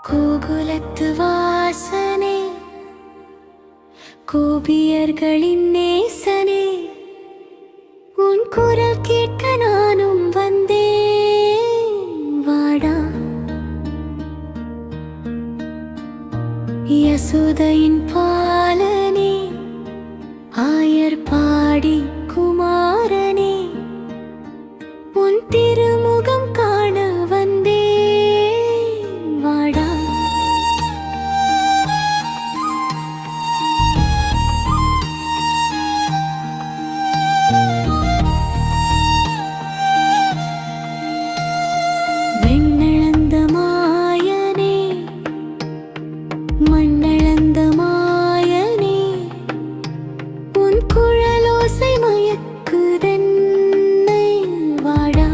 கோகுலத்து வாசனே, கோபியர்களின் நேசனே, உன் குரல் கேட்க நானும் வந்தேன், வாடா. யசோதையின் பாலனே, ஆயர் பாடி குமாரனே, உன் திருமுகம் காண வந்தேன், வாடா. வெண்ணளந்த மாயனே, மண்ணளந்த மாயனே, உன் குழலோசை மயக்குதென்னை, வாடா.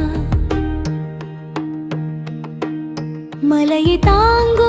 மலையை தாங்க